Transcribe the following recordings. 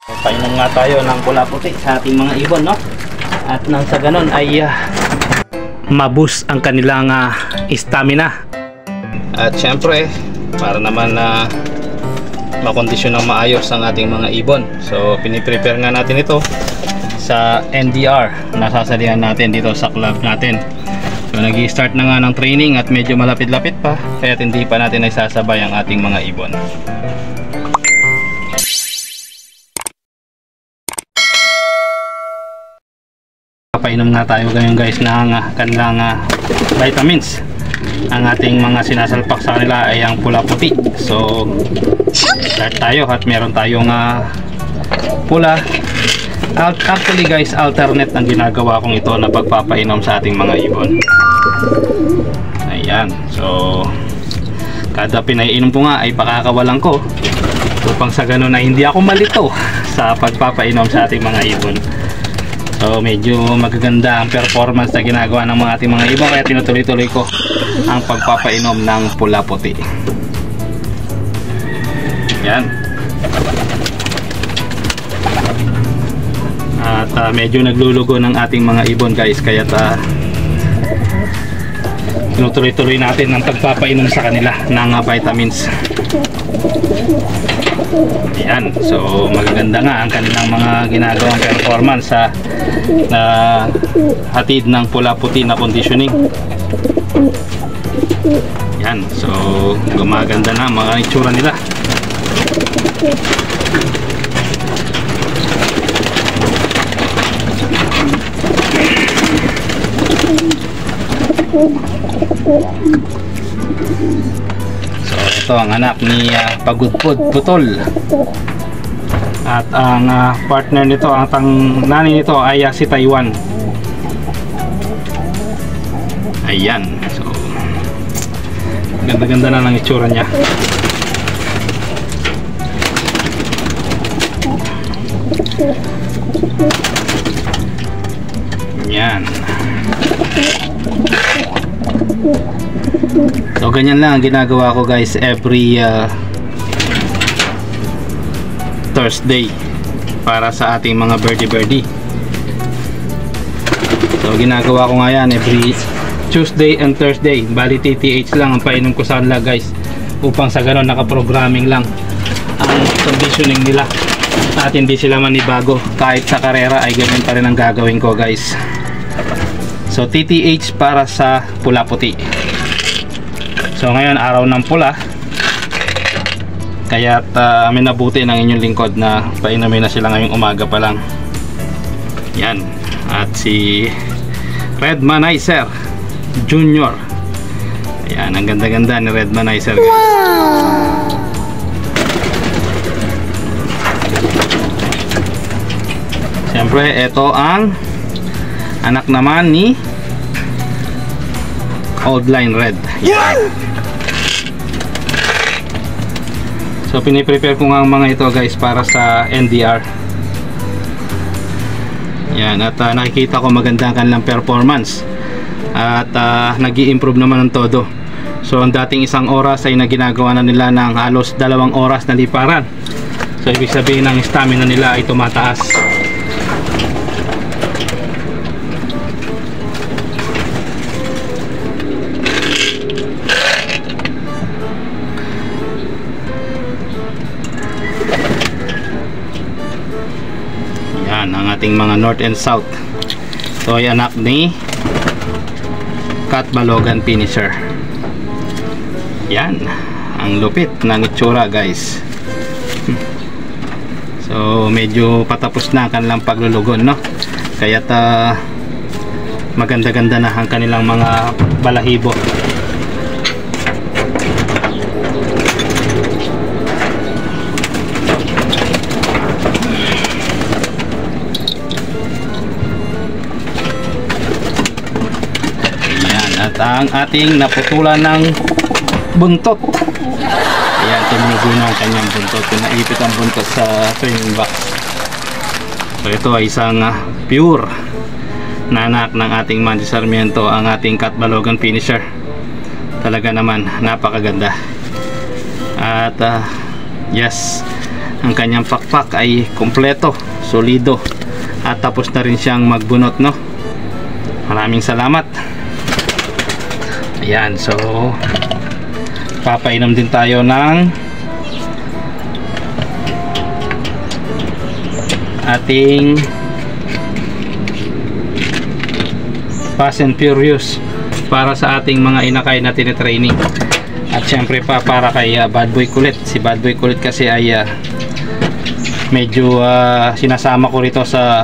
Painom nga tayo ng pula puti sa ating mga ibon, no? At nang sa ganon ay maboost ang kanilang stamina. At syempre, para naman na makondisyon ng maayos ang ating mga ibon. So, piniprepare nga natin ito sa NDR na sasalihan natin dito sa club natin. So, nag-i-start na nga ng training at medyo malapit-lapit pa, kaya hindi pa natin nagsasabay ang ating mga ibon. Papainom nga tayo ngayon guys ng kanilang vitamins. Ang ating mga sinasalpak sa kanila ay ang pula puti. So start tayo at meron tayong pula. Actually guys, alternate ang ginagawa kong ito na pagpapainom sa ating mga ibon. Ayan, so kada pinaiinom ko nga ay pakakawalan ko upang sa ganun na hindi ako malito sa pagpapainom sa ating mga ibon. So medyo magaganda ang performance na ginagawa ng mga ating mga ibon, kaya tinutuloy-tuloy ko ang pagpapainom ng pula puti. Yan. At medyo naglulugo ng ating mga ibon guys, kaya tinutuloy-tuloy natin ang pagpapainom sa kanila ng vitamins. Yan, so magaganda nga ang kanilang mga ginagawang performance sa hatid ng pula puti na conditioning. Yan, so gumaganda na mga itsura nila. Ito ang anak ni Pagudpud Putol. At ang partner nito, ang nani nito ay si Taiwan. Ayan. So ganda-ganda na ng itsura niya. Yan. So ganyan lang ang ginagawa ko guys every Thursday para sa ating mga birdie. So ginagawa ko nga yan every Tuesday and Thursday. Bali TTH lang ang painom ko sa kanila guys, upang sa ganon nakaprogramming lang ang conditioning nila at hindi sila manibago. Kahit sa karera ay ganyan pa rin ang gagawin ko guys. So TTH para sa pula puti. So ngayon araw ng pula, kaya minabuti ng inyong lingkod na painumin na sila ngayong umaga pa lang. Yan. At si Redmanizer Junior. Ayan, ang ganda-ganda ni Redmanizer. Wow! Siyempre, ito ang anak naman ni Old Line Red. Yan. So piniprepare ko nga ang mga ito guys para sa NDR. Yan, at nakikita ko maganda ang kanilang performance. At nag-i-improve naman ng todo. So ang dating 1 oras ay ginagawa na nila ng halos 2 oras na liparan. So ibig sabihin ng stamina nila ay tumataas. Ang ating mga North and South. So ay anak ni Cat Balogan Finisher. Yan, ang lupit ng itsura guys. So medyo patapos na ang kanilang paglulugon, no? Kaya maganda-ganda na ang kanilang mga balahibo. At ang ating naputulan ng buntot. Ayan, tumugo na ang kanyang buntot. Pinaipit ang buntot sa training box. So ito ay isang pure na anak ng ating Mansi Sarmiento, ang ating Cat Balogan Finisher. Talaga naman napakaganda. At yes, ang kanyang pakpak ay kompleto, solido, at tapos na rin siyang magbunot, no? Maraming salamat. Ayan, so papainom din tayo ng ating Fast and Furious para sa ating mga inakay na tinitraining. At syempre pa para kay Bad Boy Kulit. Si Bad Boy Kulit kasi ay medyo sinasama ko rito sa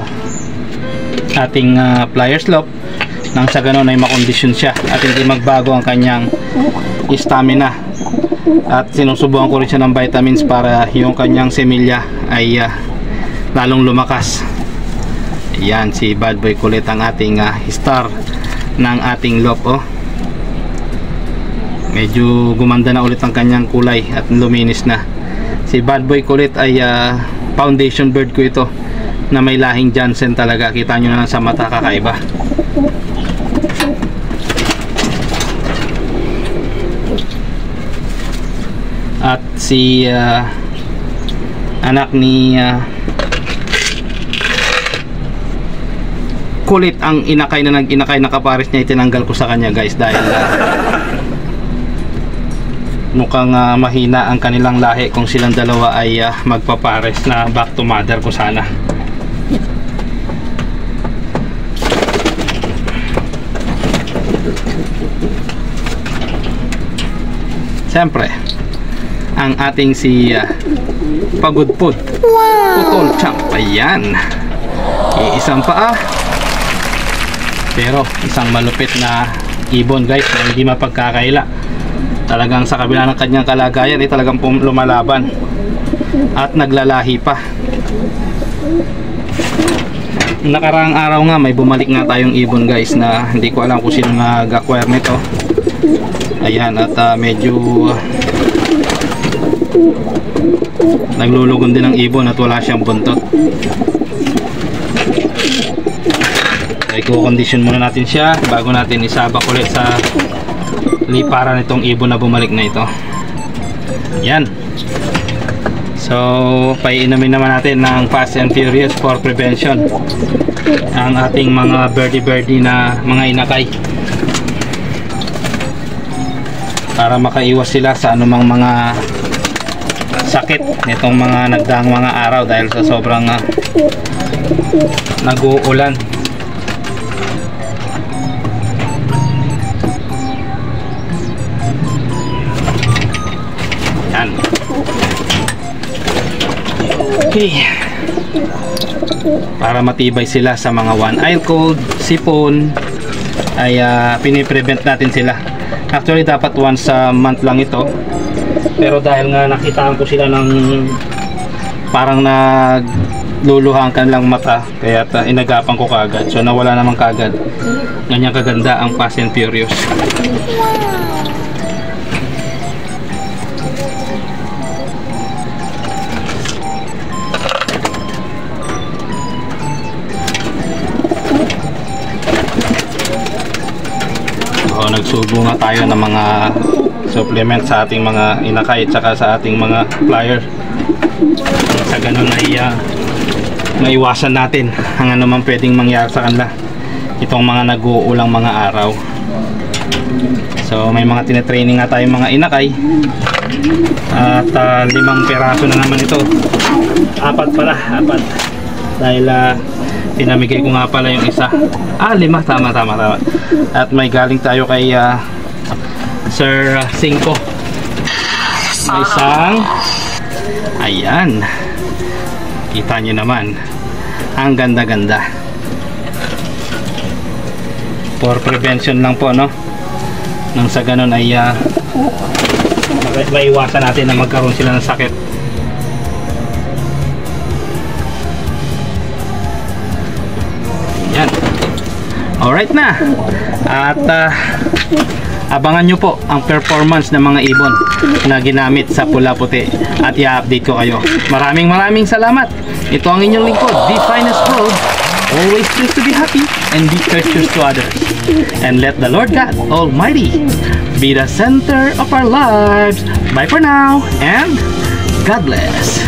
ating pliers loop nang sa ganun ay makondisyon siya at hindi magbago ang kanyang stamina. At sinusubukan ko rin siya ng vitamins para yung kanyang semilya ay lalong lumakas. Yan si Bad Boy Kulit, ang ating star ng ating loop. Oh, medyo gumanda na ulit ang kanyang kulay at luminis na. Si Bad Boy Kulit ay foundation bird ko ito na may lahing Jansen talaga. Kita nyo na lang sa mata, kakaiba. At si anak ni Kulit, ang inakay na nag-inakay na kapares niya, itinanggal ko sa kanya guys dahil mukhang mahina ang kanilang lahi kung silang dalawa ay magpapares na back to mother ko sana. Siyempre ang ating si Pagudpud, Putol Champ. Ayan, iisang paa pero isang malupit na ibon guys na hindi mapagkakaila. Talagang sa kabila ng kanyang kalagayan ay talagang lumalaban at naglalahi pa. Nakaraang araw nga may bumalik nga tayong ibon guys na hindi ko alam kung sino nag-acquire nito. Ayan, at medyo naglulugon din ang ibon at wala siyang buntot. I-condition muna natin siya bago natin isabak ulit sa liparan nitong ibon na bumalik na ito. Yan. So paiinumin naman natin ng Fast and Furious for prevention ang ating mga birdie na mga inakay para makaiwas sila sa anumang mga sakit nitong mga nagdaang mga araw dahil sa sobrang nag-uulan. Yan. Okay. Para matibay sila sa mga one-eyed cold, sipon, ay piniprevent natin sila. Actually dapat once a month lang ito. Pero dahil nga nakitaan ko sila ng parang nagluluha ang kanilang mata, kaya inagapan ko kagad. So nawala naman kagad. Ganyan kaganda ang Fast and Furious. So nagsubo nga tayo ng mga supplement sa ating mga inakay at saka sa ating mga plier. Sa ganun ay maiwasan natin ang anumang pwedeng mangyari sa kanila itong mga nag-uulang mga araw. So may mga tinetraining nga tayong mga inakay at 5 peraso na naman ito. 4 pala, 4 dahil pinamigay ko nga pala yung isa. 5, tama. At may galing tayo kay Sir 5. May isang, ayan, kita nyo naman ang ganda-ganda. For prevention lang po, no? Nang sa ganun ay maiwasan natin na magkaroon sila ng sakit. Yan. Alright na. At abangan nyo po ang performance ng mga ibon na ginamit sa Pula Puti at i-update ko kayo. Maraming salamat. Ito ang inyong lingkod, The Finest Road. Always choose to be happy and be courteous to others. And let the Lord God Almighty be the center of our lives. Bye for now and God bless.